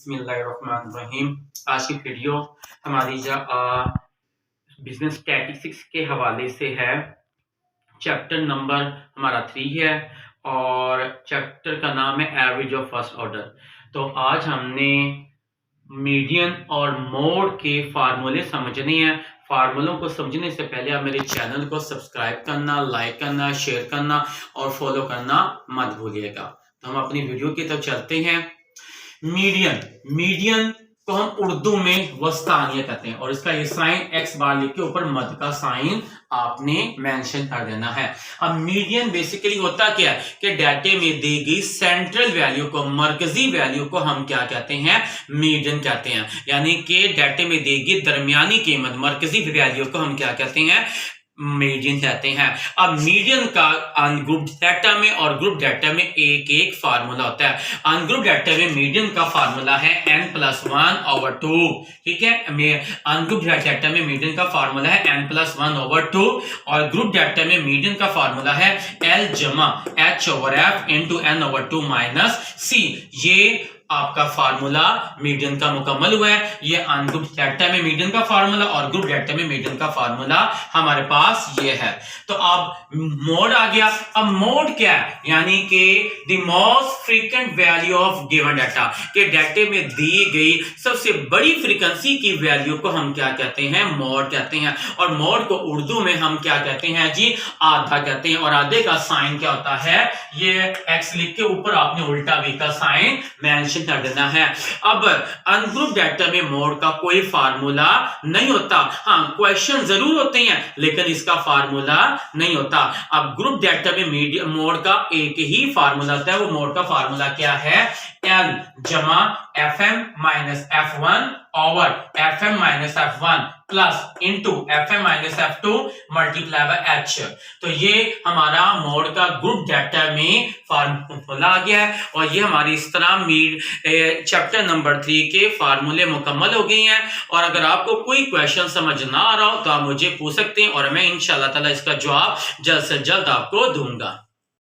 बिस्मिल्लाहिर्रहमानिर्रहीम। आज की वीडियो हमारी बिजनेस स्टैटिस्टिक्स के हवाले से है। चैप्टर नंबर हमारा 3 है और चैप्टर का नाम है एवरेज ऑफ फर्स्ट ऑर्डर। तो आज हमने मीडियन और मोड के फार्मूले समझने हैं। फार्मूलों को समझने से पहले आप मेरे चैनल को सब्सक्राइब करना, लाइक करना, शेयर करना और फॉलो करना मत भूलिएगा। तो हम अपनी वीडियो की तरफ चलते हैं। मीडियन को हम उर्दू में वस्तानिया कहते हैं और इसका ये साइन एक्स बार लिख के ऊपर मद का साइन आपने मेंशन कर देना है। अब मीडियन बेसिकली होता क्या है कि डाटे में दी गई सेंट्रल वैल्यू को, मरकजी वैल्यू को हम क्या कहते हैं, मीडियन कहते हैं। यानी कि डाटे में दी गई दरमियानी कीमत, मरकजी वैल्यू को हम क्या कहते हैं, मीडियन कहते हैं। अब मीडियन का अनग्रुप डाटा में और ग्रुप डाटा में एक एक फार्मूला होता है। अनग्रुप डाटा में मीडियन का फार्मूला है n+1/2। ठीक है, अनग्रुप डाटा में मीडियन का फार्मूला है n+1/2 और ग्रुप डाटा में मीडियन का फार्मूला है L जमा h/f into n/2 - c। ये आपका फार्मूला मीडियन का मुकम्मल हुआ है। ये अनग्रुप डाटा में मीडियन का फार्मूला और ग्रुप डाटा में मीडियन का फार्मूला हमारे पास ये है। तो अब मोड आ गया। अब मोड क्या है, यानी कि the most frequent value of given data, के डाटे में दी गई सबसे बड़ी फ्रीक्वेंसी की वैल्यू को हम क्या कहते हैं, मोड कहते हैं। और मोड को उर्दू में हम क्या कहते हैं जी, आधा कहते हैं। और आधे का साइन क्या होता है, ये एक्स लिख के ऊपर आपने उल्टा वी का साइन मेंशन कर देना है। अब अनग्रुप डाटा में मोड का कोई फार्मूला नहीं होता। हाँ, क्वेश्चन जरूर होते हैं लेकिन इसका फार्मूला नहीं होता। अब ग्रुप डाटा में मोड का एक ही फार्मूला होता है। वो मोड का फार्मूला क्या है, L जमा FM-F1 over FM-F1 plus into FM-F2 multiply by H। तो ये हमारा मोड का ग्रुप डाटा में फार्मूला आ गया है। और ये हमारी इस तरह चैप्टर नंबर 3 के फार्मूले मुकम्मल हो गए हैं। और अगर आपको कोई क्वेश्चन समझ ना आ रहा हो तो आप मुझे पूछ सकते हैं और मैं इंशाल्लाह ताला इसका जवाब जल्द से जल्द आपको दूंगा।